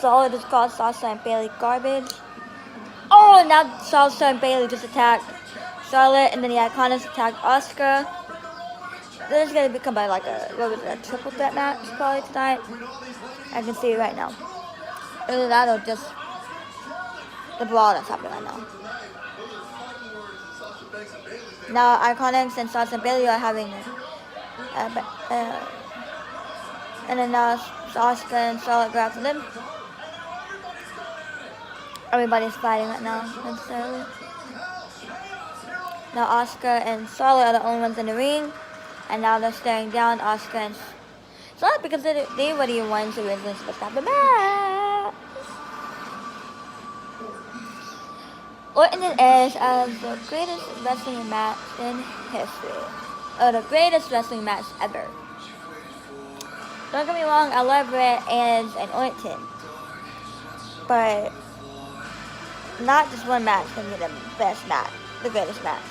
Solid just called Sasha and Bailey garbage. Oh, now Sasha and Bailey just attacked Charlotte, and then the Iconics attacked Asuka. This is gonna become like a triple threat match probably tonight. I can see it right now. Either that or just the brawl that's happening right now. Now Iconics and Sasha and Bailey are having and then now Asuka and Charlotte go after them. Everybody's fighting right now necessarily. Now Asuka and Charlotte are the only ones in the ring, and now they're staring down Asuka and Charlotte because they were the ones who originally supposed to have the match. Orton and Edge as the greatest wrestling match in history. Or the greatest wrestling match ever. Don't get me wrong, I love Edge and Orton. But not just one match can be the best match, the greatest match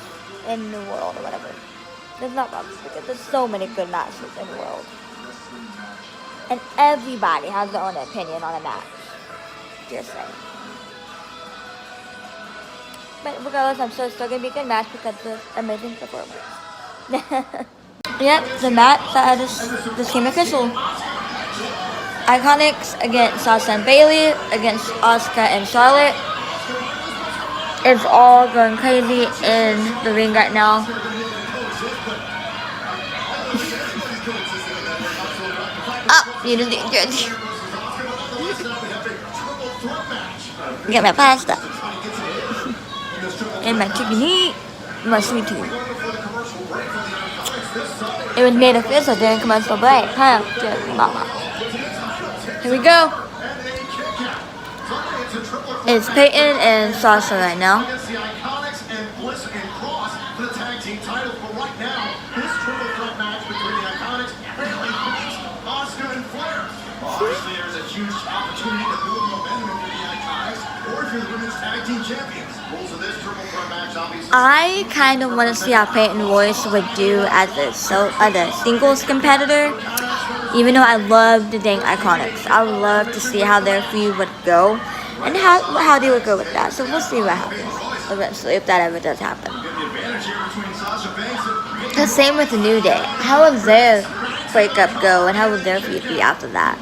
in the world or whatever. There's not much because there's so many good matches in the world. And everybody has their own opinion on a match. Just saying. But regardless, I'm sure it's still going to be a good match because of amazing performance. Yep, the match that just came official. Iconics against Sasha and Bailey against Asuka and Charlotte. It's all going crazy in the ring right now. Oh, you just injured. Get my pasta. And my chicken meat, my sweet tea. It was made of fish, so it didn't come out so bright, huh? Good mama. Here we go. It's Peyton and Sasha right now. Obviously, there's a huge opportunity to build momentum for the Iconics, or if you're the women's tag team champions. Rules of this triple threat match, obviously. I kind of want to see how Peyton Royce would do as a singles competitor. Even though I love the dang Iconics, I would love to see how their feud would go and how they would go with that. So we'll see what happens eventually if that ever does happen. The same with the New Day. How would their breakup go and how would their feud be after that?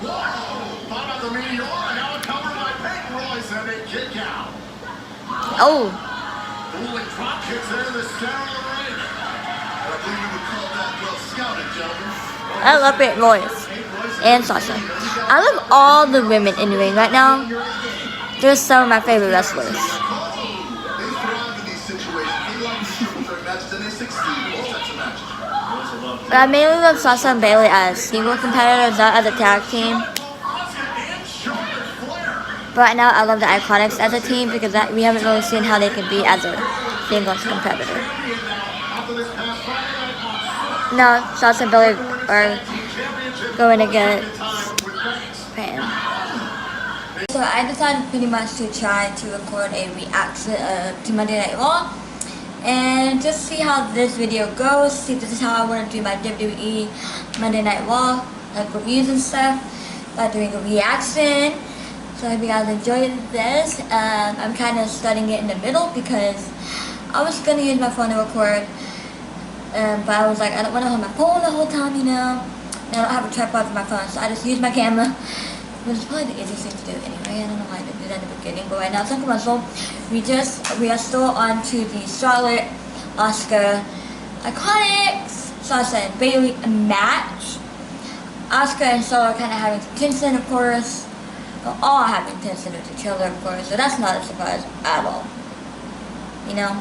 Oh. I love Peyton Royce and Sasha. I love all the women in the ring right now. They're some of my favorite wrestlers. But I mainly love Sasha and Bailey as single competitors, not as a tag team. But right now, I love the Iconics as a team because we haven't really seen how they can be as a singles competitor. Now, Sasha and Bailey are going against Pam. So I decided pretty much to try to record a reaction to Monday Night Raw. And just see how this video goes. See if this is how I want to do my WWE Monday Night Raw, like reviews and stuff, by doing a reaction. So I hope you guys enjoyed this. I'm kind of studying it in the middle because I was going to use my phone to record. But I was like, I don't want to hold my phone the whole time, you know. And I don't have a tripod for my phone, so I just use my camera. Which is probably the easiest thing to do anyway. I don't know why I didn't do that in the beginning. But right now it's not commercial. We are still on to the Charlotte, Asuka, Iconics, Sasha and Bailey match. Asuka and Charlotte kind of having some tension, of course. We're all having tension with each other, of course. So that's not a surprise at all. You know?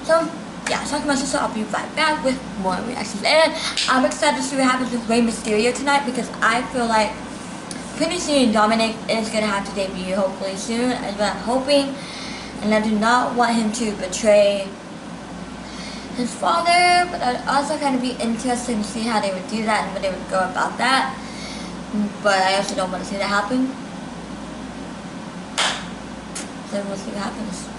So, yeah, it's not commercial, so I'll be right back with more reactions. And I'm excited to see what happens with Rey Mysterio tonight because I feel like pretty soon Dominic is going to have to debut, hopefully soon, is what I'm hoping. And I do not want him to betray his father, but I'd also kind of be interested to see how they would do that and what they would go about that. But I also don't want to see that happen. So we'll see what happens.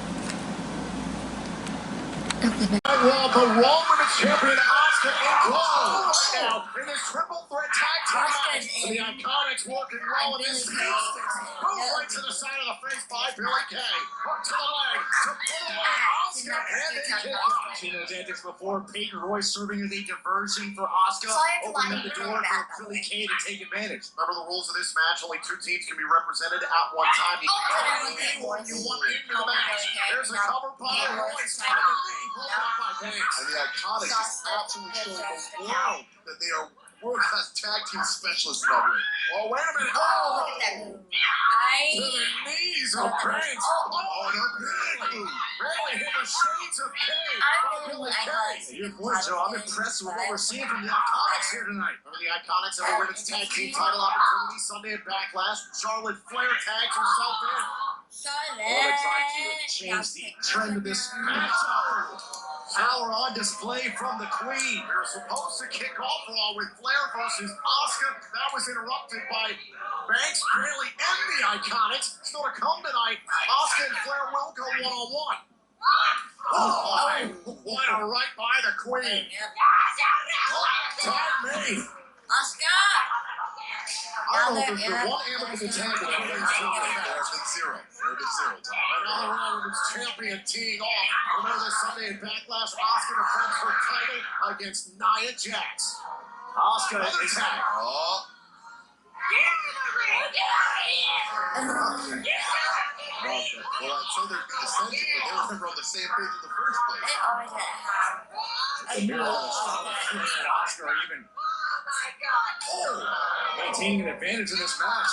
The Raw Women's Champion Asuka in Raw now in this triple threat tag team match. And the Iconics working well in this instance. Boom, right to the side of the face by Billy Kay. Up to the leg. To put away Asuka. And they kick out. Seen those antics before. Peyton Royce serving as a diversion for Asuka. Opening the door for Billy Kay to take advantage. Remember the rules of this match? Only 2 teams can be represented at one time. You can only you want into the match. There's a cover by Royce. And the Iconics absolutely showing the world that they are world-class tag team specialists in that ring. Oh, wait a minute. Oh, look at that move. To the knees of Banks. Oh, the big move. Barely hit the shades of Kay. Your point, Joe. I'm impressed with what we're seeing from the Iconics here tonight. Remember the Iconics have a women's tag team title opportunity Sunday at Backlash. Charlotte Flair tags herself in. They're trying to change the trend of this matchup. Power on display from the Queen. We were supposed to kick off Raw with Flair versus Asuka. That was interrupted by Banks, Bayley, and the Iconics. Still to come tonight, Asuka and Flair will go one-on-one. Oh, what a right by the Queen. Tag me. Asuka! I don't know if there's one amicable tag in the women's team. There's been zero. Another Raw Women's Champion teeing off. Remember this Sunday in Backlash, Asuka defends her title against Nia Jax. Asuka is back. Oh. Well, I'd say there'd be dissension, but they were never on the same page in the first place. They always have. The miracle Asuka are even maintaining an advantage in this match.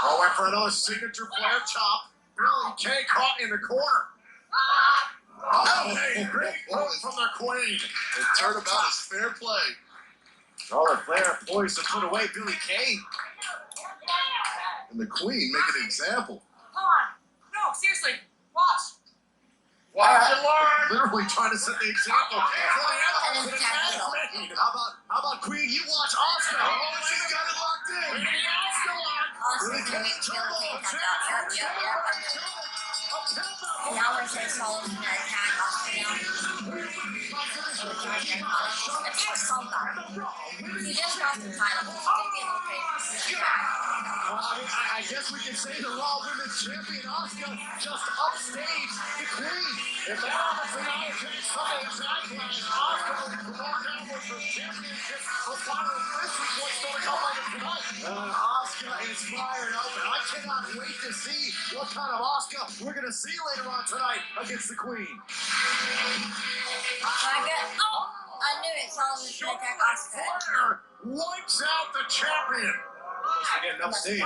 Oh, went for another signature Flair chop. Billy Kay caught in the corner. Oh, a great move from the Queen. The turnabout is fair play. Charlotte Flair poised to put away Billy Kay. And the Queen make an example. Come on. No, seriously. Watch. Watch and learn. Literally trying to set the example for the others. How about Queen? You watch Asuka. Oh, she's got it locked in. Billy Kay turbo. Now we're saying Solomon to attack Asuka. He just lost the title. I guess we can say the Raw Women's Champion Asuka just upstaged the Queen. If that happens tonight, it's Sunday Backlash. Asuka will be promoted downward for championship. The final this is what's going to come later tonight. Asuka is fired up, and I cannot wait to see what kind of Asuka we're going to see later on tonight against the Queen. I knew it. Solomon to attack Asuka. Flair wipes out the champion. We're getting upstage.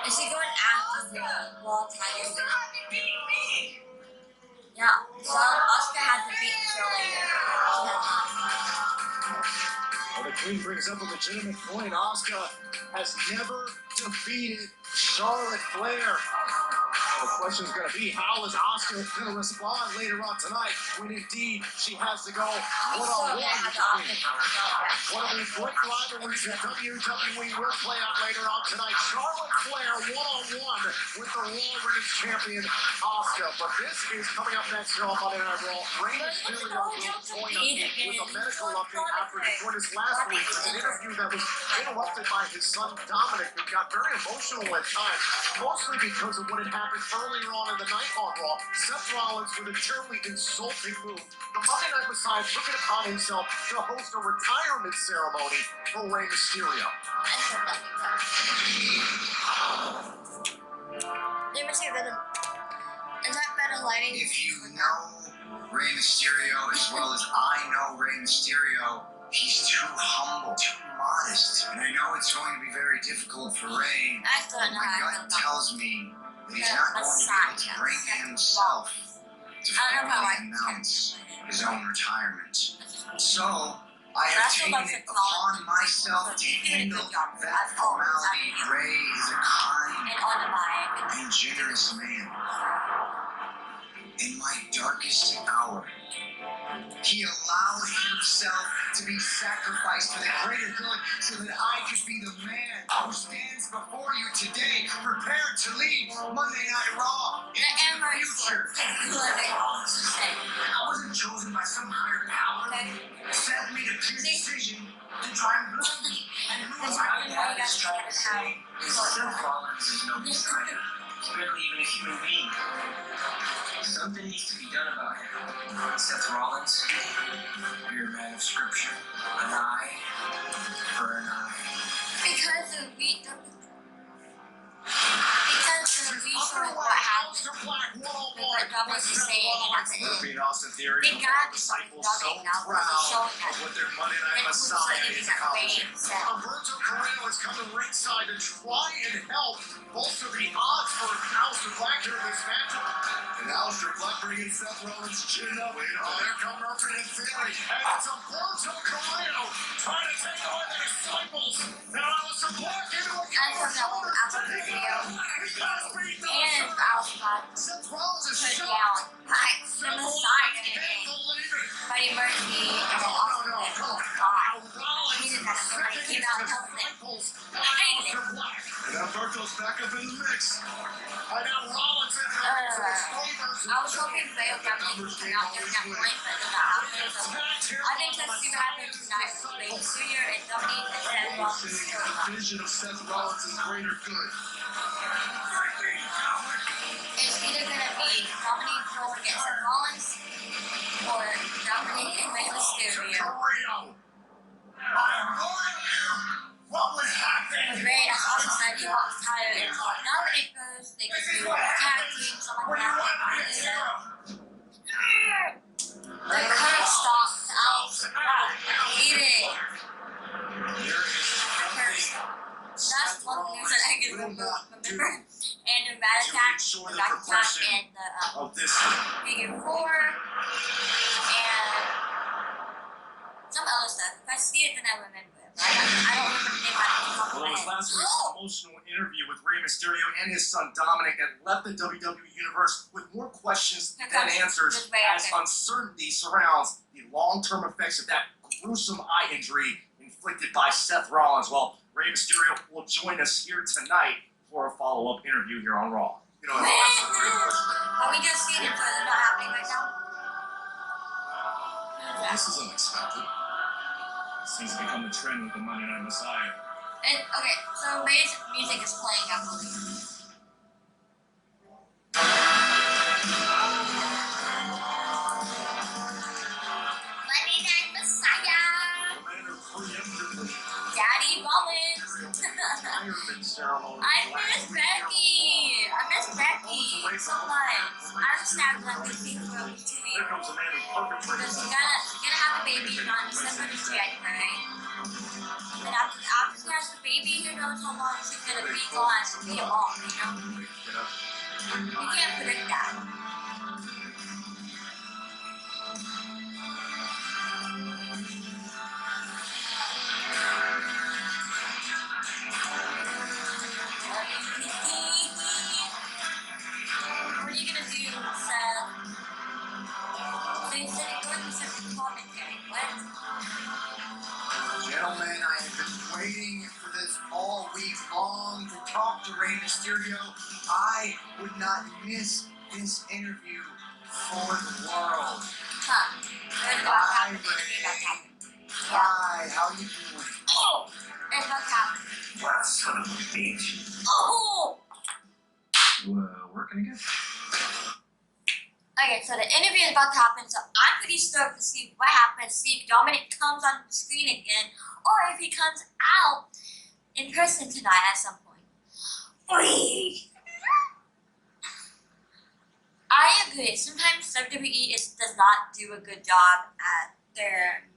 Is she going after the wall title? Yeah. So Asuka hasn't beaten Charlotte. Well, the Queen brings up a legitimate point. Asuka has never defeated Charlotte Flair. The question is going to be, how is Asuka going to respond later on tonight when indeed she has to go one-on-one with the Queen? One of the great rivalries that WWE will play out later on tonight. Charlotte Flair one-on-one with the Raw Women's Champion Asuka. But this is coming up next here on Monday Night Raw. Rey Mysterio will join us with a medical update after he joined us last week with an interview that was interrupted by his son Dominic, who got very emotional at times, mostly because of what had happened earlier on in the night on Raw. Seth Rollins with a terribly insulting move. The Monday Night Messiah took it upon himself to host a retirement ceremony for Rey Mysterio. Let me see better. Is that better lighting? If you know Rey Mysterio as well as I know Rey Mysterio, he's too humble, too modest. And I know it's going to be very difficult for Rey. I still don't know My how I gut feel about tells me that he's not going to be able to bring himself to finally announce his own retirement. So, I have taken it upon myself to handle that formality. Rey is a kind and generous man. In my darkest hour, He allowed himself to be sacrificed for the greater good so that I could be the man who stands before you today, prepared to lead Monday Night Raw in the future. I wasn't chosen by some higher power. Seth made a clear decision to try and blow me. And who was I to try to say is Seth Rollins is no Messiah. He's barely even a human being. Something needs to be done about him. Seth Rollins, you're a man of scripture. An eye for an eye. Because the reason what happened, what God was saying at the end. Being Austin Theory, They got disciples so so now proud showing that of what their Monday Night it was Messiah like is that accomplishing. way. So Alberto Carrero has come to ringside to try and help bolster the odds for Aleister Black here in this matchup. And Aleister Black bringing Seth Rollins' chin up. There come Murphy and Theory. And it's Alberto Carrero trying to take away the disciples. Now Aleister Black into a I don't know after the video and Seth Rollins is put shot. down like from the side and everything. Buddy Murphy and then also the God. He didn't have somebody came out and helped him. I hated it. And Alberto's back up in the mix. And now Rollins in there. I was hoping Vail Dominic would come out there at that point, but it did not happen. So I think let's see what happens tonight with Vail Jr. and Dominic and then Rollins storyline. Vision of Seth Rollins is greater good. It's either gonna be Dominic going against Seth Rollins or Dominic and Rey Mysterio. What would happen? With Rey, as Austin said, he wants tired and Dominic goes, they can do a tag team, something like that. The curse stops out. Eat it. That's one news that I can remember. And the Rat Attack, the Back Attack, and the Of this. Figure 4, and some other stuff. If I see it, then I remember it. But I don't remember the name of Well, it was last week's emotional interview with Rey Mysterio and his son Dominic that left the WWE Universe with more questions than answers as uncertainty surrounds the long-term effects of that gruesome eye injury inflicted by Seth Rollins. Well, Rey Mysterio will join us here tonight for a follow-up interview here on Raw. You know, that's a great question. But we just seen it, so they're not happening right now. This is unexpected. Seems to become the trend with the Monday Night Messiah. And, okay, so Ray's music is playing, I believe. Monday Night Messiah! Commander preemptively Daddy Rollins! retirement ceremony. I miss Becky! I miss Becky so much. I'm sad that this thing for me too. Here comes a man who Because perpetrated you're gonna have a baby on December the January. And after she has the baby, who knows how long she's gonna be gone to be a mom, you know? You can't predict that. What are you gonna do, Seth? They said it going to some commentary. What? Gentlemen, I have been waiting for this all week long to talk to Rey Mysterio. I would not miss this interview for the world. Huh. There's about to happen. It's about to happen. Hi, how you doing? Oh! It's about to happen. What son of a bitch. Oh! Working again? Okay, so the interview is about to happen, so I'm pretty stoked to see what happens, see if Dominic comes on the screen again, or if he comes out in person tonight at some point. I agree, sometimes WWE does not do a good job at their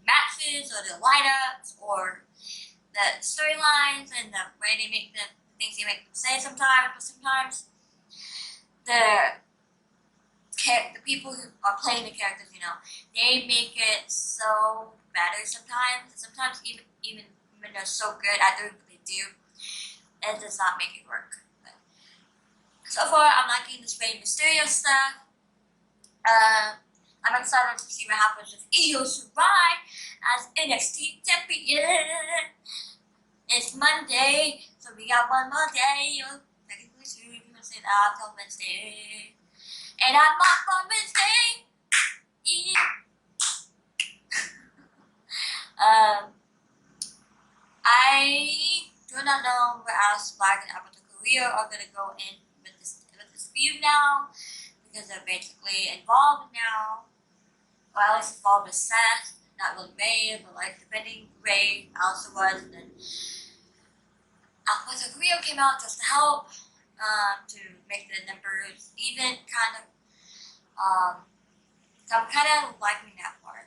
matches, or the lineups, or the storylines, and the way they make the things they make them say sometimes, but sometimes the people who are playing the characters, you know, they make it so better sometimes. Sometimes even when they're so good at doing what they do, it does not make it work. But so far, I'm liking this Rey Mysterio stuff. I'm excited to see what happens with Io Shirai as NXT champion. It's Monday, so we got one more day. Technically two, if you want to say that, till Wednesday. And I'm off on Wednesday. I do not know where else Black and Avatar Korea are going to go in with this feud now, because they're basically involved now. Well, at least involved with Seth, not really Ray, but like defending Ray also was, and then Avatar Korea came out just to help, to make the numbers even, kind of. So I'm kind of liking that part.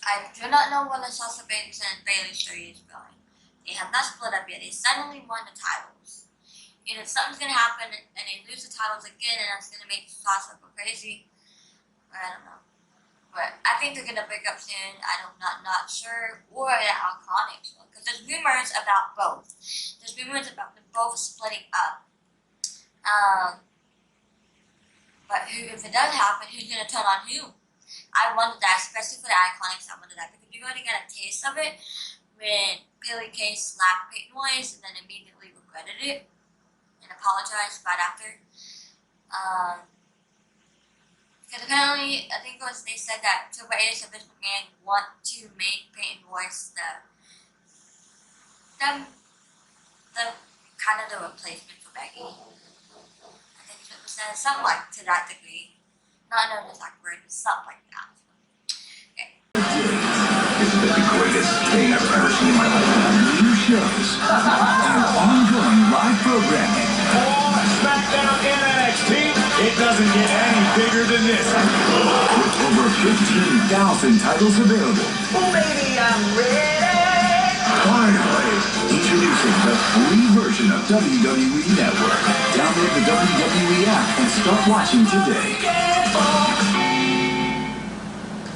I do not know where the Sasha Banks and Bailey story is going. They have not split up yet. They suddenly won the titles. And if something's gonna happen and they lose the titles again, and that's gonna make Sasha go crazy, I don't know. But I think they're gonna break up soon. I'm not sure. Or the Iconics one, because there's rumors about both. There's rumors about them both splitting up. But if it does happen, who's gonna turn on who? I wanted that, especially for the Iconics. I wanted that because you're going to get a taste of it when Billy Kay slapped Peyton Royce and then immediately regretted it and apologized right after. Because apparently, I think they said that Triple H and Vince McMahon want to make Peyton Royce the kind of the replacement for Becky. I think it was something like to that degree. Not known as that word, but something like that. This is the greatest thing I've ever seen in my life. New shows and ongoing live programming. Oh, SmackDown in NXT. It doesn't get any bigger than this. With over 15,000 titles available. Oh, baby, I'm ready. Finally, introducing the free version of WWE Network. Download the WWE app and start watching today.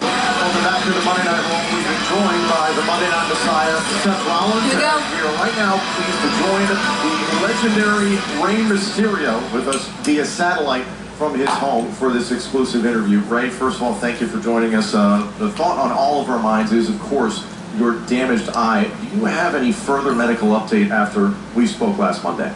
Welcome back to the Monday Night Raw. We've been joined by the Monday Night Messiah, Seth Rollins. Here we go. We are right now pleased to join the legendary Rey Mysterio with us via satellite from his home for this exclusive interview. Rey, first of all, thank you for joining us. The thought on all of our minds is, of course, your damaged eye. Do you have any further medical update after we spoke last Monday?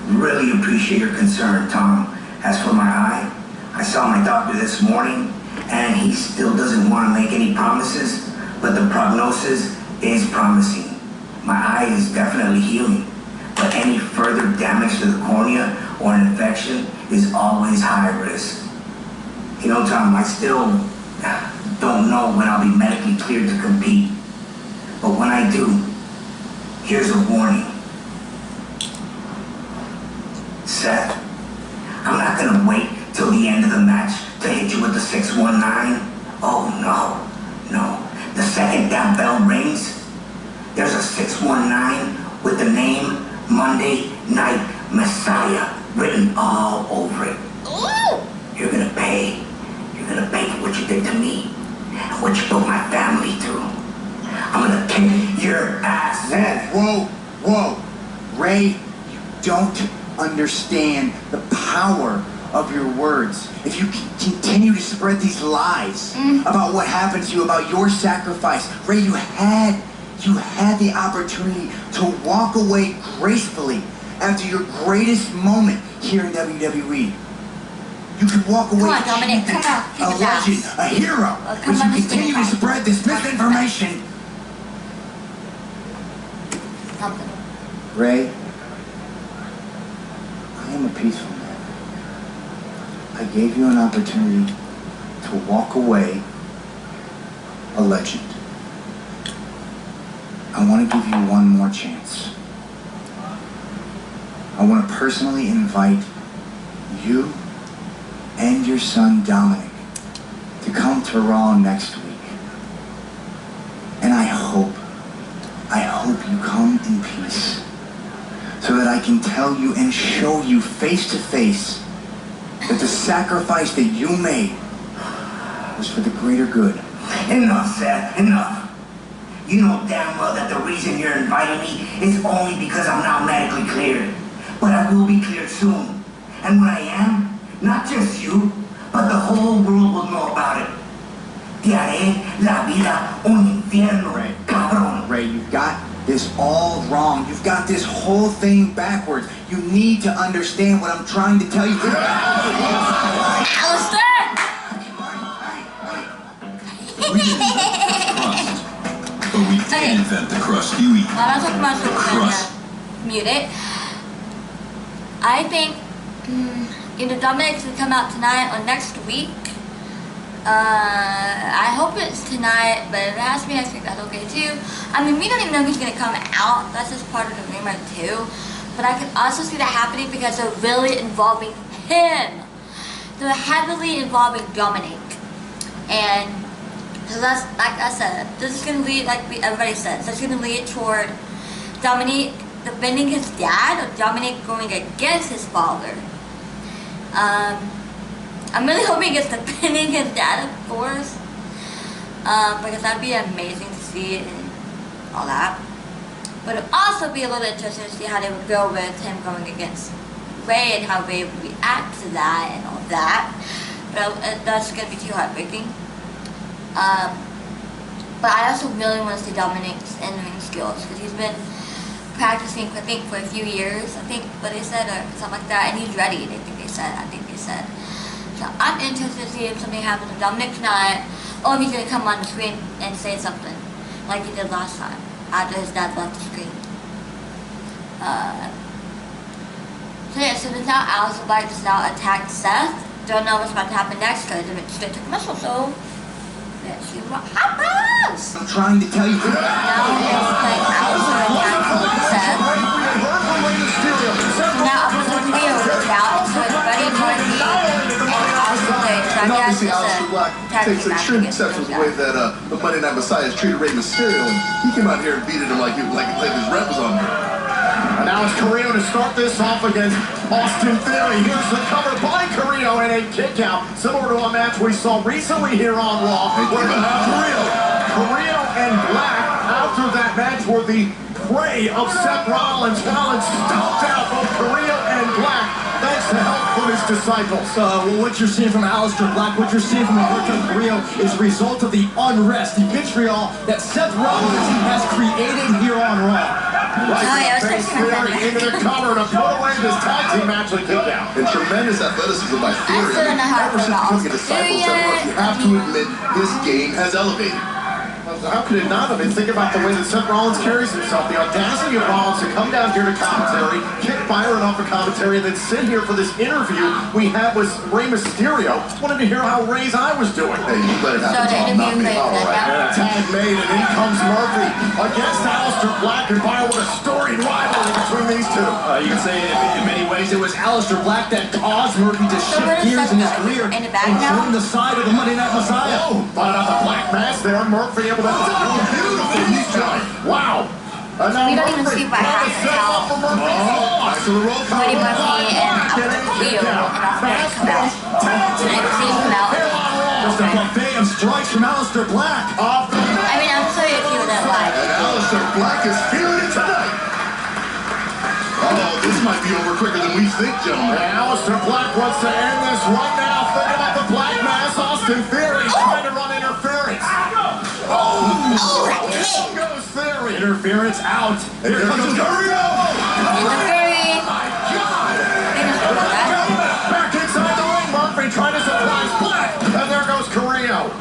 Really appreciate your concern, Tom. As for my eye, I saw my doctor this morning, and he still doesn't want to make any promises, but the prognosis is promising. My eye is definitely healing, but any further damage to the cornea or an infection is always high risk. You know, Tom, I still don't know when I'll be medically cleared to compete, but when I do, here's a warning. Seth, I'm not gonna wait till the end of the match to hit you with the 619. Oh no. The second that bell rings, there's a 619 with the name Monday Night Messiah written all over it. Ooh! You're gonna pay for what you did to me and what you put my family through. I'm gonna kick your ass. Seth, whoa. Rey, you don't understand the power of your words. If you continue to spread these lies about what happened to you, about your sacrifice, Rey, you had the opportunity to walk away gracefully after your greatest moment here in WWE. You could walk away Come on, Dominic, come on, kick a his ass. legend, a hero, but you continue to spread this misinformation. Something. Rey, I am a peaceful man. I gave you an opportunity to walk away a legend. I want to give you one more chance. I want to personally invite you and your son Dominic to come to Raw next week. And I hope you come in peace, so that I can tell you and show you face to face that the sacrifice that you made was for the greater good. Enough, Seth, enough. You know damn well that the reason you're inviting me is only because I'm not medically cleared. But I will be cleared soon. And when I am, not just you, but the whole world will know about it. Te haré la vida un infierno, cabrón. Ray, you've got this all wrong. You've got this whole thing backwards. You need to understand what I'm trying to tell you. Alistair! We didn't invent the crust, but we did invent the crust you eat. While I was talking about The crust. mute it. I think either Dominic's gonna come out tonight or next week. I hope it's tonight, but if it has to be next week, that's okay too. I mean, we don't even know who's gonna come out. That's just part of the rumor too. But I can also see that happening because they're really involving him. They're heavily involving Dominic. And so that's, like I said, this is gonna lead, like everybody says, this is gonna lead toward Dominic defending his dad or Dominic going against his father. I'm really hoping it's defending his dad, of course, because that'd be amazing to see and all that. But it'd also be a little interesting to see how they would go with him going against Ray and how Ray would react to that and all that. But that's gonna be too heartbreaking. But I also really want to see Dominic's in-ring skills because he's been practicing, I think, for a few years. I think what they said or something like that, and he's ready. I think they said. So I'm interested to see if something happens with Dominic tonight, or if he's gonna come on the screen and say something like he did last time after his dad left the screen. So yeah, so there's now Alistair Black just now attacked Seth. Don't know what's about to happen next because it went straight to commercial, so let's see what happens. I'm trying to tell you. Now it's like Alistair attacking Seth. Now I'm going to Rio is out, so it's Buddy Murphy and Alistair Black. So I And guess obviously, Alistair Black takes extreme exception to the way that the Monday Night Messiah has treated Rey Mysterio, and he came out here and beat him like his rep was on him. And now it's Carrillo to start this off against Austin Theory. Here's the cover by Carrillo and a kick out, similar to a match we saw recently here on Raw, where Carrillo and Black, after that match, were the prey of Seth Rollins. Rollins stomped out both Carrillo and Black, thanks to help from his disciples. Well, what you're seeing from Alistair Black, what you're seeing from Roberto Carrillo is a result of the unrest, the vitriol that Seth Rollins has created here on Raw. Face Theory into the cover to put away this tag team match and kick out. And tremendous athleticism by Theory. still don't know how to Ever since feel becoming a about disciple of Austin Seth Rollins, you have to admit this game has elevated. How could it not? I mean, think about the way that Seth Rollins carries himself. The audacity of Rollins to come down here to commentary, kick Byron off of commentary, and then sit here for this interview we had with Rey Mysterio. Just wanted to hear how Rey's eye was doing. Hey, you better have So the to not interview me. made All that right. now. Tag made, and in comes Murphy against Alistair Black, and Byron with a storied rivalry between these two. You can say in many ways it was Alistair Black that caused Murphy to shift where does gears Seth in his go? career In the back and now? join the side of the Monday Night Messiah. Oh, find out the black mask there. Murphy able to beautiful knee strike. Wow. And now We don't even Murphy see by half trying to set how up for Murphy. Back to the rope. Buddy Murphy and Rio and Austin come out. So they see him come out. Just a buffet of strikes from Alistair Black. I mean, I'm sorry if you were that live. And Alistair Black is feeling it tonight. Oh, this might be over quicker than we think, gentlemen. And Alistair Black wants to end this right now. Think about the black mass. Austin Theory trying to run interference. There goes Theory. Interference out. And here comes Carrillo. Interfering. My God. Back inside the ring. Murphy trying to surprise Black. And there goes Carrillo.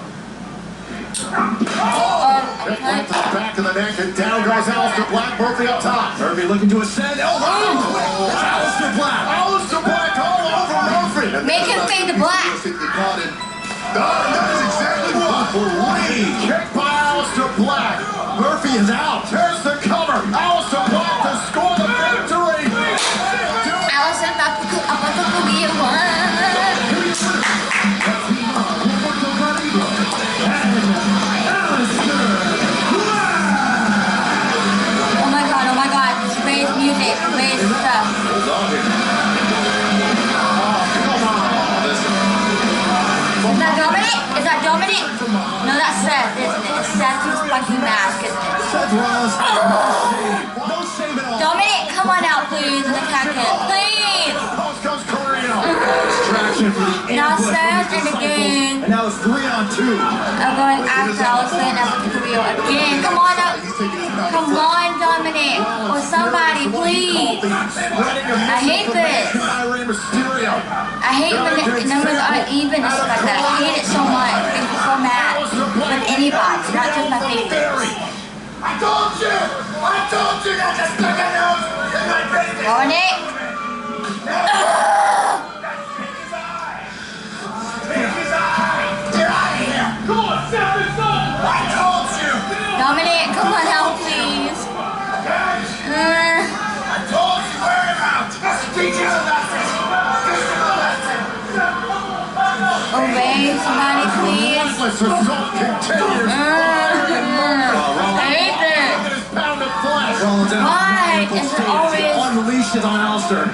Right to the back of the neck, and down goes Alistair Black. Murphy up top. Murphy looking to ascend. It's Alistair Black. Alistair Black all over Murphy. Make him fade to black. That is exactly what. Kick by Alistair Black. Murphy is out. There's the cover. Alistair Black to score the victory. Alistair Black up to Korea Oh my god, this Ray's music, Ray's stuff. Hold on here. Is that Dominic? Is that Dominic? No, that's Seth, isn't it? It's Seth's fucking mask, isn't it? Seth Rollins. No shame at all. Dominic, come on out, please, and attack him. Please! Post comes Carrillo. Distraction for the Now ambush Seth and again. And now it's 3-on-2. I'm going after Allison and Alpha Rio again. Come on up. Come on, Dominic. Or somebody, please. I hate this. I hate when the numbers aren't even and stuff like that. I hate it so much. It makes me so mad. With anybody, not just my favorites. I told you not to stick a nose in my baby. Darn it. Dominic, come on out, please. I told you where about. Teach you a lesson. Obey somebody, please. I hate this. Why is it always unleash it on Alistair?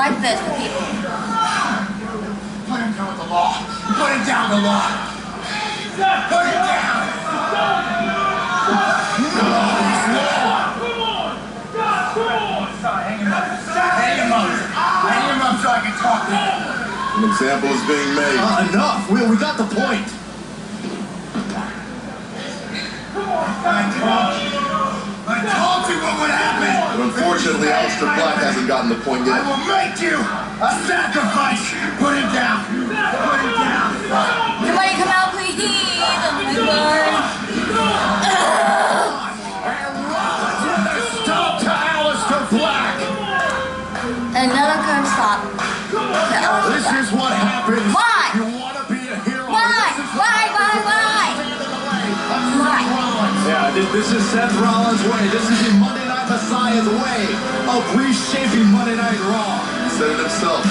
like this for people? Put him down with the law. Put him down the law. Put him down. Hang him up so I can talk to him. An example is being made. Enough. We got the point. I told you what would happen. But unfortunately, Alistair Black hasn't gotten the point I yet. will make you a sacrifice. Put him down. Put him down. Somebody come out, please. Oh my God. Stop to Alistair Black. Another curve stop. This is what happens. Why? You want to be a hero. Why? Yeah, this is Seth Rollins' way. This is the Monday Night Messiah's way of reshaping Monday Night Raw. He said it himself.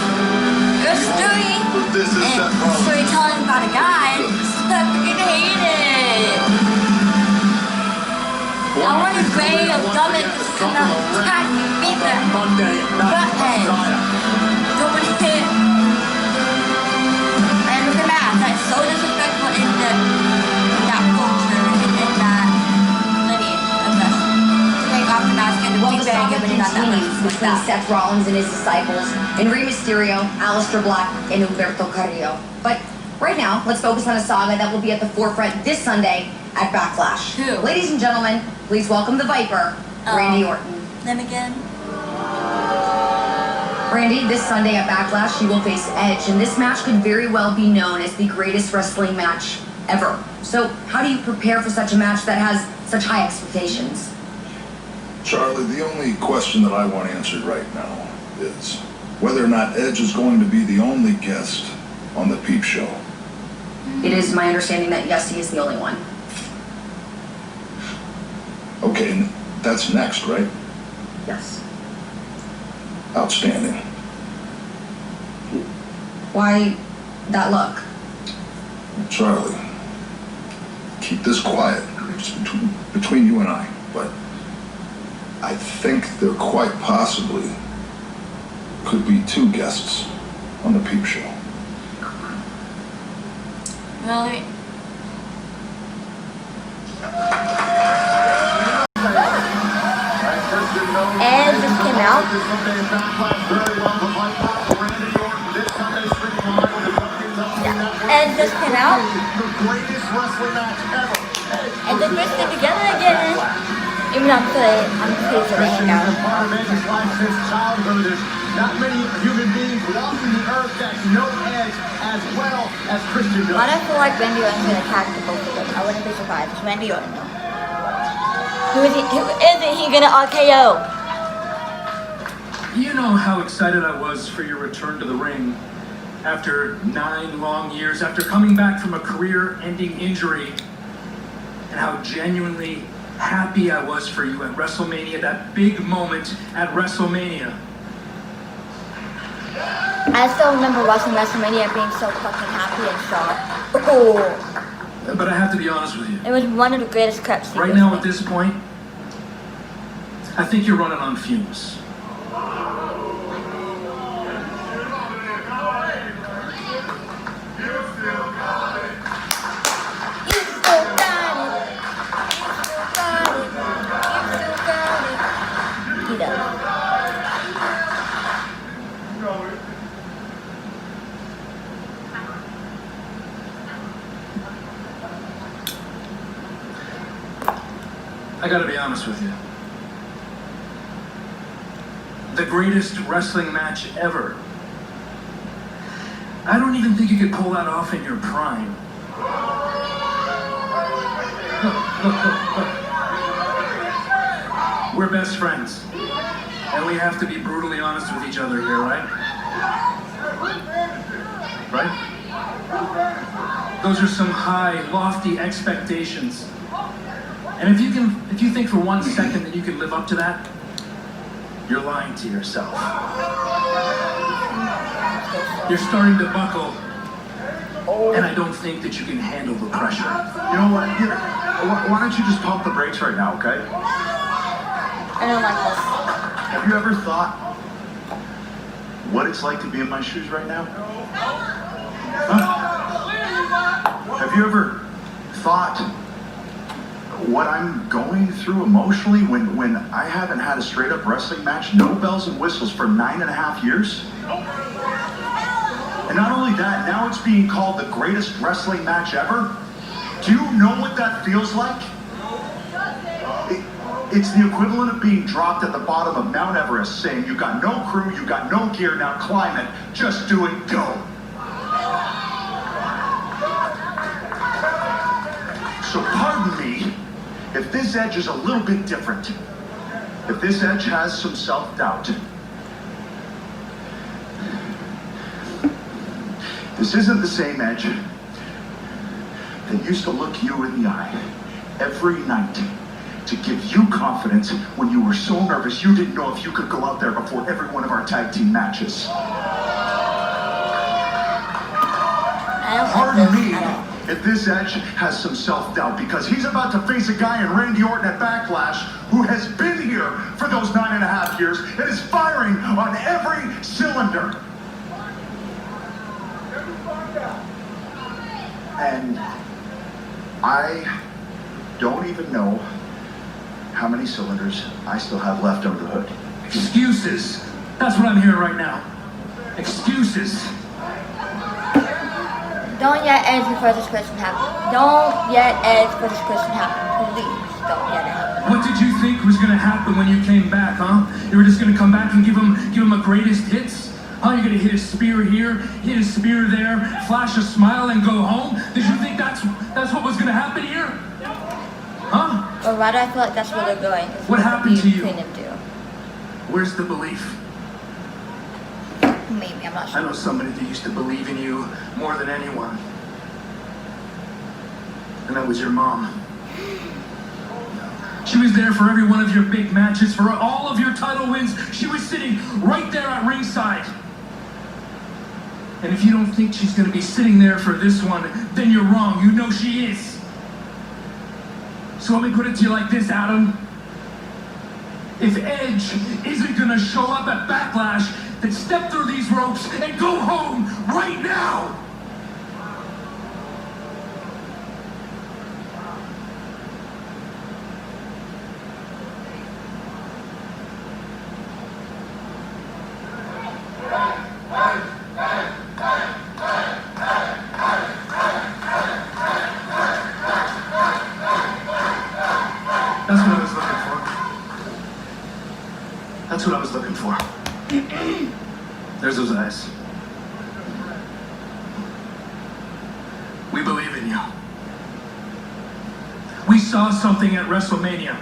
Good story. This is Seth And Rollins. storytelling about a guy. I freaking hate it. I want a way of Dominic to come out and attack me, beat the butthead. Nobody hit. And look at that. That's so disrespectful in that culture and in that lineage of us. To take off the mask and the Well, the big bag saga and not that much continues between stuff. Seth Rollins and his disciples, and Rey Mysterio, Aleister Black, and Humberto Carrillo. But right now, let's focus on a saga that will be at the forefront this Sunday at Backlash. Who? Ladies and gentlemen, please welcome the Viper, Randy Orton. Them again? Randy, this Sunday at Backlash, he will face Edge, and this match could very well be known as the greatest wrestling match ever. So, how do you prepare for such a match that has such high expectations? Charlie, the only question that I want answered right now is whether or not Edge is going to be the only guest on the Peep Show. It is my understanding that yes, he is the only one. Okay, and that's next, right? Yes. Outstanding. Why that look? Charlie, keep this quiet. It's between you and I, but I think there quite possibly could be two guests on the Peep Show. Really? And just came out. Yeah. And just came out. And they're twisted together again. Even though I'm pleased that they hang out. Not many human beings walking the earth that know Edge as well as Christian does. Why do I feel like Randy Orton's gonna attack the both of them? I wouldn't be surprised. It's Randy Orton though. Who isn't he gonna RKO? You know how excited I was for your return to the ring after 9 long years, after coming back from a career-ending injury, and how genuinely happy I was for you at WrestleMania, that big moment at WrestleMania. I still remember watching WrestleMania and being so fucking happy and shocked. Oh. But I have to be honest with you. It was one of the greatest cuts. Right now at this point, I think you're running on fumes. He does. I gotta be honest with you. The greatest wrestling match ever. I don't even think you could pull that off in your prime. Look. We're best friends. And we have to be brutally honest with each other here, right? Right? Those are some high, lofty expectations. And if you think for 1 second that you can live up to that, you're lying to yourself. You're starting to buckle, and I don't think that you can handle the pressure. You know what? Here, why don't you just pump the brakes right now, okay? I don't like this. Have you ever thought what it's like to be in my shoes right now? Huh? Have you ever thought what I'm going through emotionally when I haven't had a straight up wrestling match, no bells and whistles, for 9.5 years? And not only that, now it's being called the greatest wrestling match ever. Do you know what that feels like? It's the equivalent of being dropped at the bottom of Mount Everest saying, you got no crew, you got no gear, now climb it, just do it, go. So pardon me if this edge is a little bit different. If this edge has some self-doubt. This isn't the same edge that used to look you in the eye every night to give you confidence when you were so nervous you didn't know if you could go out there before every one of our tag team matches. Pardon me if this edge has some self-doubt, because he's about to face a guy in Randy Orton at Backlash who has been here for those 9.5 years and is firing on every cylinder. And I don't even know how many cylinders I still have left under the hood. Excuses. That's what I'm hearing right now. Excuses. Don't yet edge before this question happens. Don't yet edge before this question happens. Please, don't yet edge. What did you think was going to happen when you came back, huh? You were just going to come back and give him a greatest hits? Huh? You're going to hit a spear here, hit a spear there, flash a smile and go home? Did you think that's what was going to happen here? Huh? Or why do I feel like that's where they're going? What happened to you? Couldn't do. Where's the belief? Maybe, I'm not sure. I know somebody that used to believe in you more than anyone. And that was your mom. She was there for every one of your big matches, for all of your title wins. She was sitting right there at ringside. And if you don't think she's going to be sitting there for this one, then you're wrong. You know she is. So let me put it to you like this, Adam. If Edge isn't going to show up at Backlash, then step through these ropes and go home right now! That's what I was looking for. That's what I was looking for. There's those eyes. We believe in you. We saw something at WrestleMania.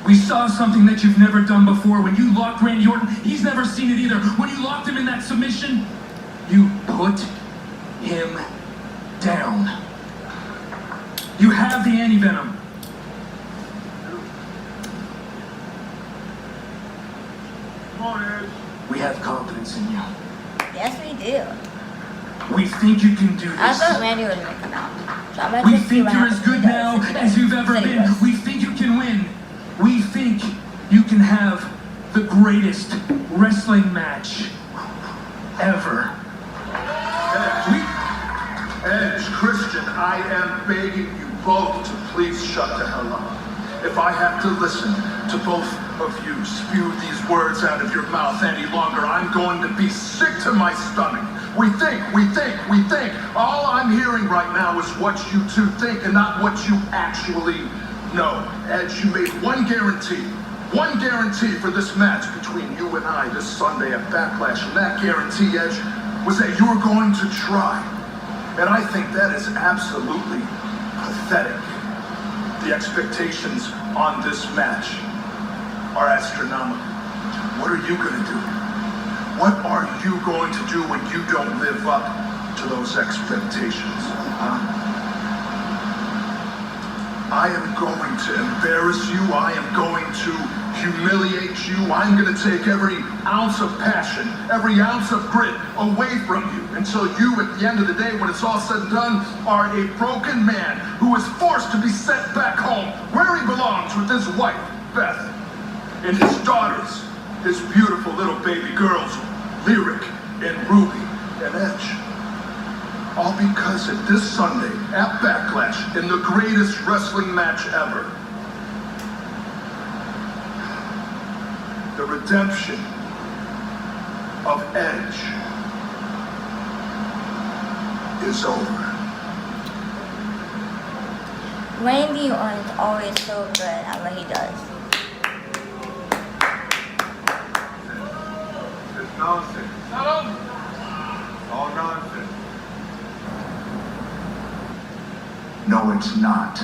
We saw something that you've never done before. When you locked Randy Orton, he's never seen it either. When you locked him in that submission, you put him down. You have the anti-venom. We have confidence in you. Yes, we do. We think you can do this. I thought Randy was going to come out. So I'm We think you're as good now as you've ever been. We think you can win. We think you can have the greatest wrestling match ever. Edge, Christian, I am begging you both to please shut the hell up. If I have to listen to both of you spew these words out of your mouth any longer, I'm going to be sick to my stomach. We think. All I'm hearing right now is what you two think and not what you actually No, Edge, you made one guarantee. One guarantee for this match between you and I this Sunday at Backlash. And that guarantee, Edge, was that you were going to try. And I think that is absolutely pathetic. The expectations on this match are astronomical. What are you going to do? What are you going to do when you don't live up to those expectations? I am going to embarrass you. I am going to humiliate you. I'm going to take every ounce of passion, every ounce of grit away from you until you, at the end of the day, when it's all said and done, are a broken man who is forced to be sent back home where he belongs with his wife, Beth, and his daughters, his beautiful little baby girls, Lyric and Ruby and Edge. All because of this Sunday at Backlash in the greatest wrestling match ever. The redemption of Edge is over. Randy Orton is always so good at what he does. It's nonsense. Not over. All nonsense. No, it's not.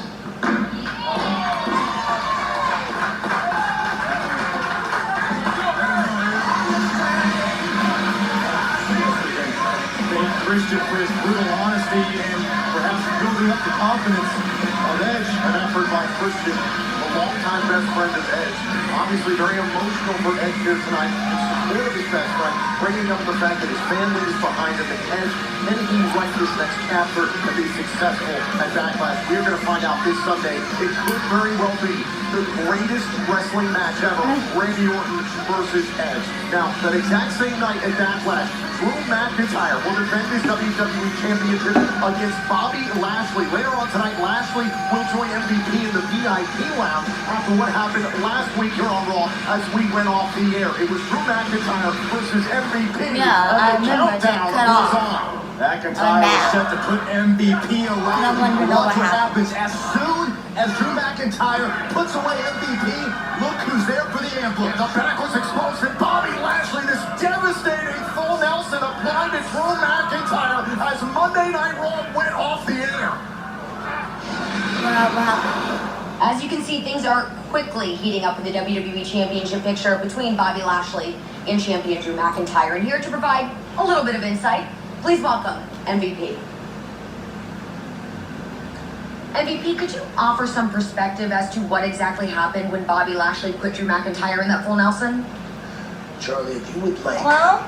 Thank Christian for his brutal honesty and perhaps building up the confidence of Edge. An effort by Christian, a longtime best friend of Edge. Obviously very emotional for Edge here tonight in support of his best friend, bringing up the fact that his family is behind him and Edge anything right this next chapter and be successful at Backlash. We're going to find out this Sunday. It could very well be the greatest wrestling match ever. Randy Orton versus Edge. Now, that exact same night at Backlash, Drew McIntyre will defend his WWE Championship against Bobby Lashley. Later on tonight, Lashley will join MVP in the VIP lounge after what happened last week here on Raw as we went off the air. It was Drew McIntyre versus MVP. Yeah, I remember it got cut off. McIntyre is set to put MVP away. No one will know Watch what what happened. happens as soon as Drew McIntyre puts away MVP. Look who's there for the emblem. The backwards explosive Bobby Lashley. This devastating full Nelson applied to Drew McIntyre as Monday Night Raw went off the air. As you can see, things are quickly heating up in the WWE Championship picture between Bobby Lashley and champion Drew McIntyre. And here to provide a little bit of insight, please welcome MVP. MVP, could you offer some perspective as to what exactly happened when Bobby Lashley put Drew McIntyre in that full Nelson? Charlie, if you would like Well,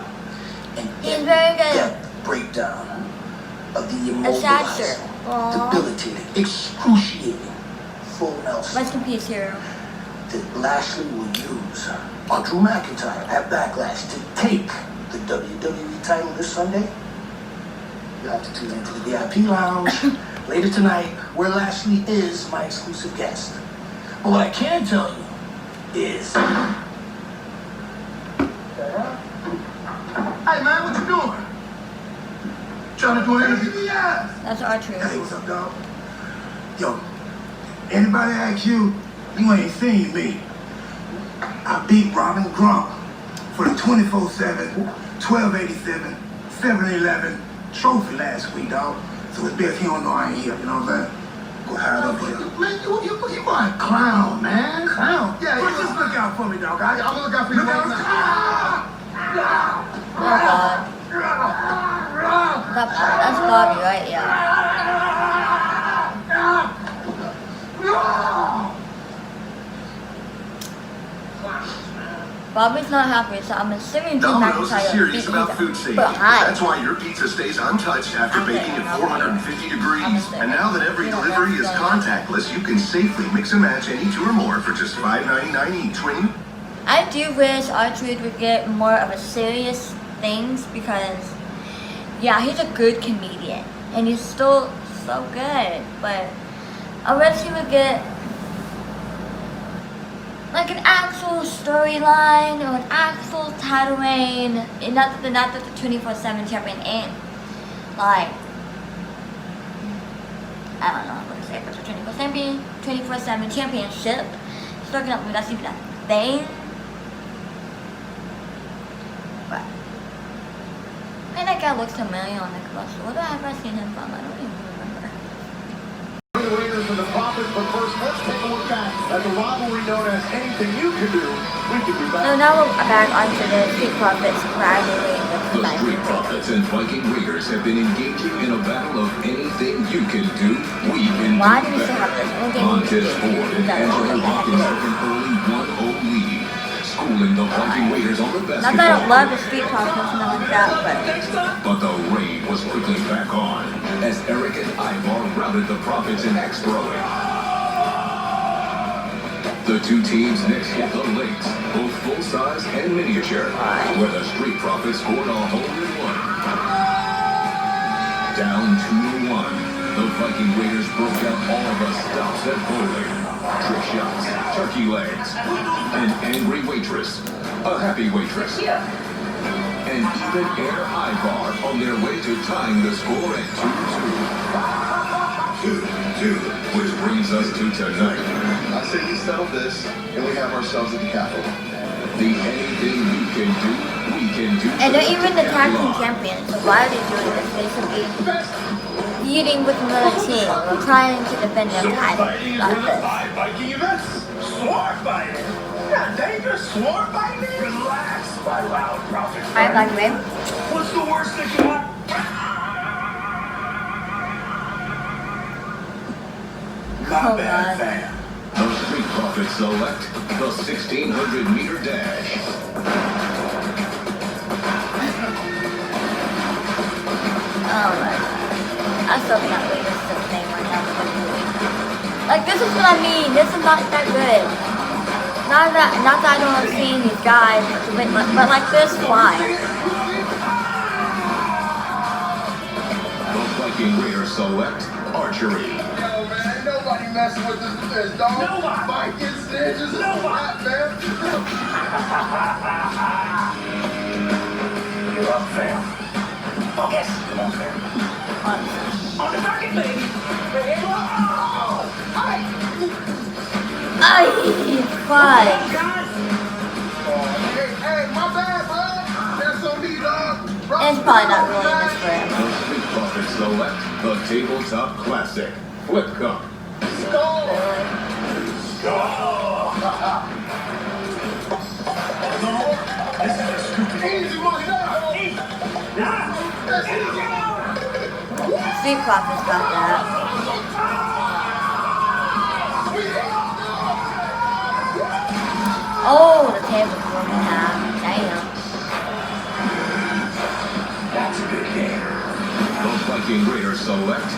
an he's very good. in-depth breakdown of the A stature. immobilizing, debilitating, excruciating full Nelson Rest in peace, hero. that Lashley will use on Drew McIntyre at Backlash to take the WWE title this Sunday, you have to tune into the VIP lounge later tonight, where Lashley is my exclusive guest. But what I can tell you is, hey man, what you doing? Trying to do an interview? That's our truth. Hey, what's up, dog? Yo, anybody ask you, you ain't seen me. I beat Robin Grump for the 24/7, 1287, 7-Eleven trophy last week, dog. So it's best he don't know I ain't here, you know what I'm saying? Go hide up here. Man, you are a clown, man. Clown? Yeah, just look out for me, dog. I'm gonna look out for you. Look out. Oh God. That's Bobby, right? Yeah. Bobby's not happy, so I'm assuming Drew Domino's is McIntyre serious beat about him. food safety. But hi. That's why your pizza stays untouched after Okay, baking at I'm 450 degrees. I'm And now that every Yeah, delivery is that's contactless, you can safely mix and match any two or more for just $5.99 each. When you I do wish R-Truth would get more of a serious things because, yeah, he's a good comedian and he's still so good. But I wish he would get like an actual storyline or an actual title reign, and not that the 24/7 champion ain't. Like, I don't know what to say, but the 24/7 championship. He's looking up, that's even a thing. But, and that guy looks familiar on the commercial. What have I seen him from? I don't even remember. Raiders and the Profits, but first, let's take a look back at the rivalry known as Anything You Can Do, We Can Do Better. So now we're back onto the Street Profits rivalry with The Street Profits and Viking Raiders have been engaging in a battle of anything you can do, we can Why do do we still have this? better. Montez Ford and Angela Watkins took an early 1-0 lead, schooling the Viking Raiders on the Not basketball. that I don't love the Street Profits and nothing like that, But the rain was quickly back on as Eric and Ivar routed the Profits in X-Throwing. The two teams next hit the lakes, both full-size and miniature, where the Street Profits scored a hole-in-one. Down 2-1, the Viking Raiders broke out all the stops at bowling, trick shots, turkey legs, an angry waitress, a happy waitress, and even Air Ivar on their way to tying the score at 2-2, which brings us to tonight. I say we settle this, and we have ourselves at the Capitol. The anything you can do, we can do. and they're even the tag team champions. So why are they doing this? They should be feuding with another team or trying to defend their title. Not this. Viking events. Sword fighting. Yeah, dangerous sword fighting. Relax, my loud prophet. Alright, Black Rain. What's the worst that can happen? Oh, God. The Street Profits select the 1600-meter dash. Oh my God. I still can't believe this is the thing right now. Like, this is what I mean. This is not that good. Not that I don't love seeing these guys, but like this, why? The Viking Raiders select archery. Yo, man, ain't nobody messing with this dog. Nobody. Viking ninjas. Nobody. Man. You're up, fam. Oh, yes. Come on, fam. On the target, baby. Ay, fuck. Hey, my bad, bud. That's on me, dog. It's probably not really in this for him. The Street Profits select the tabletop classic, Flip Cup. Score. This is a stupid. Easy money now. That's easy. Street Profits got that. Oh, the table's broken in half. Damn. That's a good game. The Viking Raiders select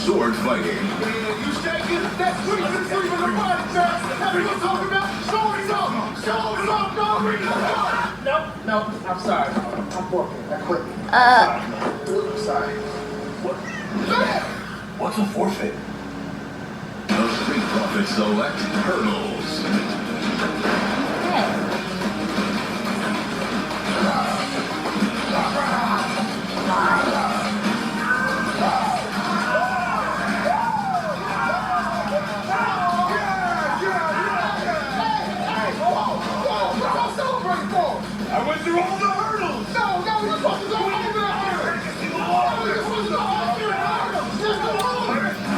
sword fighting. You shaking? That's pretty good sleep in the body, man. That's what I'm talking about. Show me some. Show me some, dog. Nope. I'm sorry. I'm working. I quit. Sorry. What? What's a forfeit? The Street Profits select hurdles. I went through all the hurdles. No, you're supposed to go over the hurdles.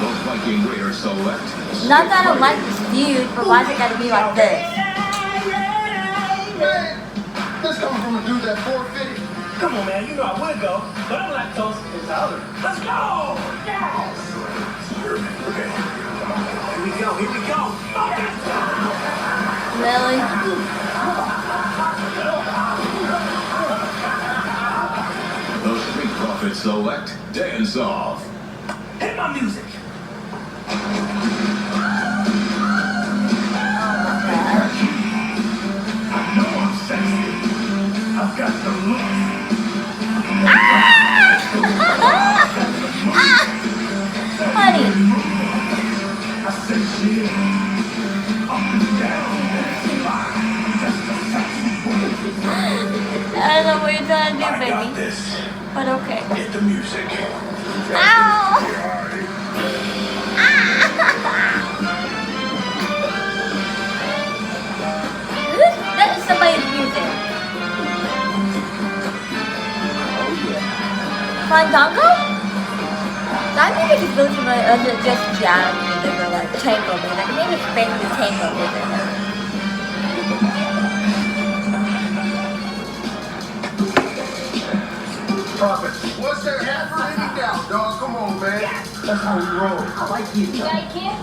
The Viking Raiders select. Not that I don't like this feud, but why's it gotta be like this? Man, this comes from a dude that forfeited. Come on, man. You know I would go, but I'm lactose intolerant. Let's go. Yes. Okay. Here we go. Really? The Street Profits select dance off. Hit my music. I know I'm sexy. I've got the look. Honey. I say shit. Up and down. I don't know what you're trying to do, I got baby. this. But okay. Hit the music. Ow! Ow! Fandango? That music is really familiar, or is it just jazz music or like tango music? I think it's basically tango music. Prophet, what's there ever any doubt, dog? Come on, man. That's how we roll. I like you. You like it?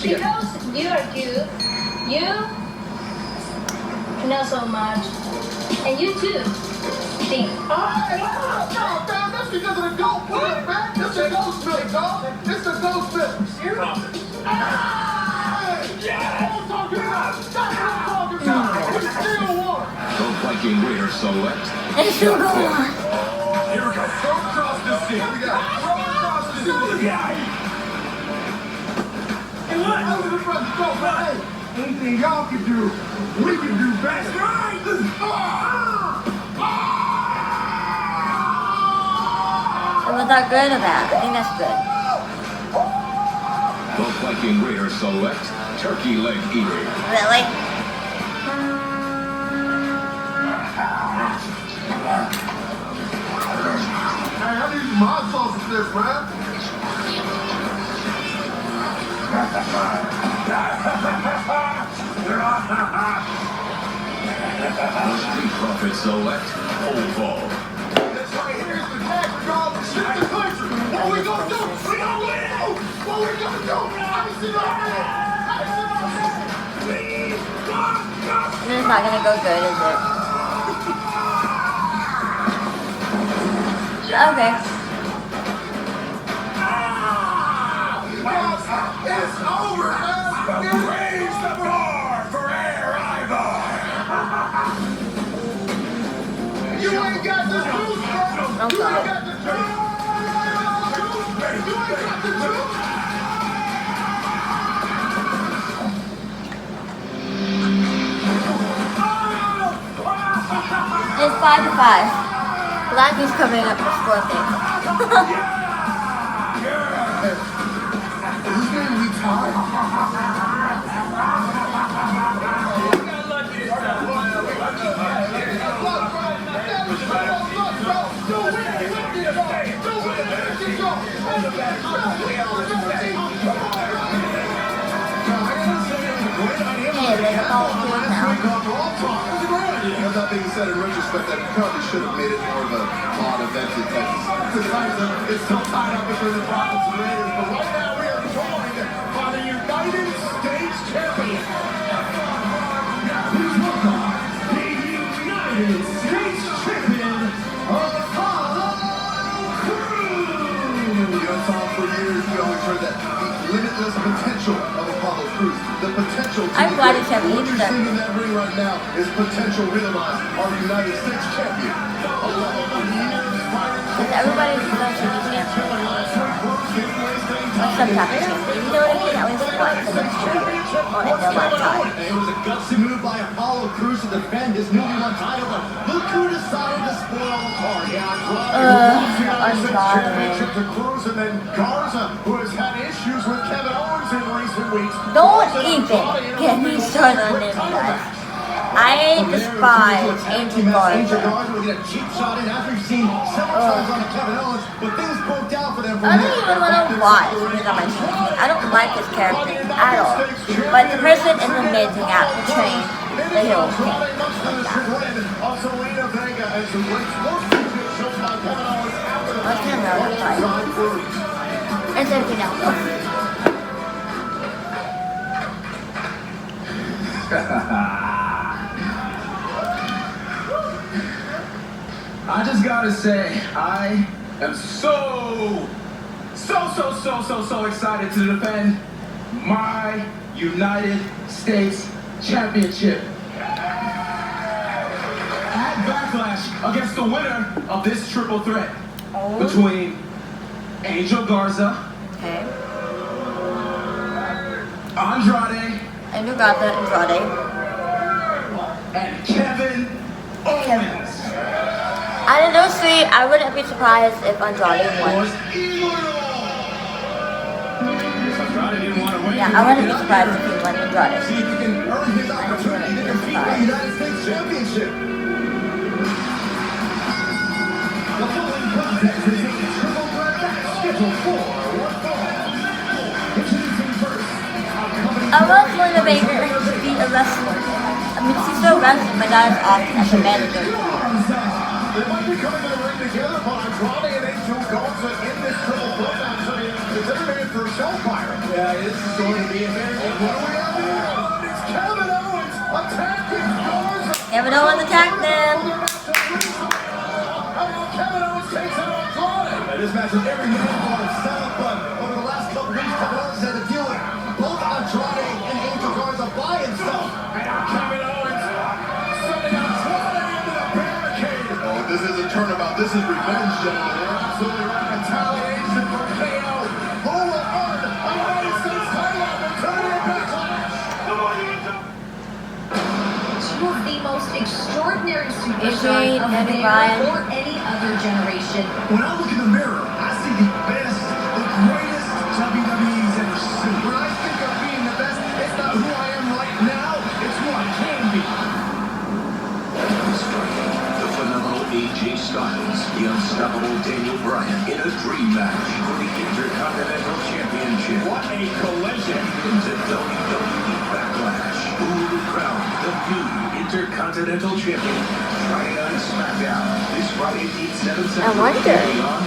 Because you are good. You know so much. And you too. Think. No, man, that's because of the goat milk, man. It's the ghost milk, dog. It's the ghost milk. Prophet. Yeah! What I'm talking about. That's what I'm talking about. We still won. The Viking Raiders select. It's still going on. Here we go. Throw across the sea. We got it. Throw across the sea. Hey, what? Over the front. Go, man. Hey, anything y'all can do, we can do best. Right. Was that good or bad? I think that's good. The Viking Raiders select turkey leg eating. Really? Hey, I need my sauce with this, man. The Street Profits select pole vault. This right here is the tag for y'all to shift the country. What we gonna do? We gonna win! What we gonna do? Icing on it! Icing on it! We got This is not gonna go good, is it? Okay. It's over, man! Raise the bar for Air Ivar! You ain't got the juice, bro! You ain't got the juice! You ain't got the juice! It's 5-5. Blackie's covering up the score thing. Is this game retired? That being said, in retrospect, that probably should have made it more of a odd event in Texas. It's still tied up between the Profits and Raiders, but right now we are joined by the United States champion. Please welcome the United States champion, Apollo Crews. You know, Tom, for years we always heard that the limitless potential of Apollo Crews. The potential to I'm glad it's happening. what you're seeing in that ring right now is potential realized. Our United States champion. Because everybody's going to be champion. Or some type of champion. You know what I mean? At least one for this champion. Or in their lifetime. It was a gutsy move by Apollo Crews to defend his newly won title, but look who decided to spoil the party. Championship to Crews, and then Garza, who has had issues with Kevin Owens in recent weeks. Don't even get me started on this, guys. I despise Angel Angel Garza. Garza will get a cheap shot in after he's seen several times on Kevin Owens, but things broke down for them. I don't even want to watch because on my TV. I don't like this character at all. But the person is amazing at portraying the heel king. Also, Lena Vega and some great sports features shown by Kevin Owens after the Let's get another fight. It's everything else. I just gotta say, I am so excited to defend my United States Championship at Backlash against the winner of this triple threat between Angel Garza, Okay. Andrade, Angel Garza, Andrade. and Kevin Owens. Honestly, I wouldn't be surprised if Andrade won. Yeah, I wouldn't be surprised if he won Andrade. See if he can earn his opportunity to compete for the United States Championship. The following contest scheduled for one fall. Introducing first, I want Lena Baker to be a wrestler. I mean, she's still wrestling, but not as often as a manager. they might be coming to the ring together, but Andrade and Angel Garza in this triple threat match. I mean, it's every man for himself, Byron. Yeah, this is going to be a very good one. What do we have here? It's Kevin Owens attacking Garza. Kevin Owens attacked them. Kevin Owens takes it on Andrade. This match with every man on its setup, but over the last couple weeks, Kevin Owens had to deal with both Andrade and Angel Garza by himself. And now Kevin Owens sending Andrade into the barricade. Oh, this isn't turnabout. This is revenge, gentlemen. You're absolutely right. Retaliation for KO. Who will earn a United States title opportunity at Backlash? Two of the most extraordinary superstars Adrian of and their Ryan. or any other generation. When I look in the mirror, I see the best, the greatest WWE's ever seen. When I think of being the best, it's not who I am right now, it's who I can be. The phenomenal AJ Styles, the unstoppable Daniel Bryan in a dream match for the Intercontinental Championship. What a collision. Into WWE Backlash. Who will be crowned the new Intercontinental Champion? Friday Night SmackDown. This Friday, 8/7/7. I wonder. On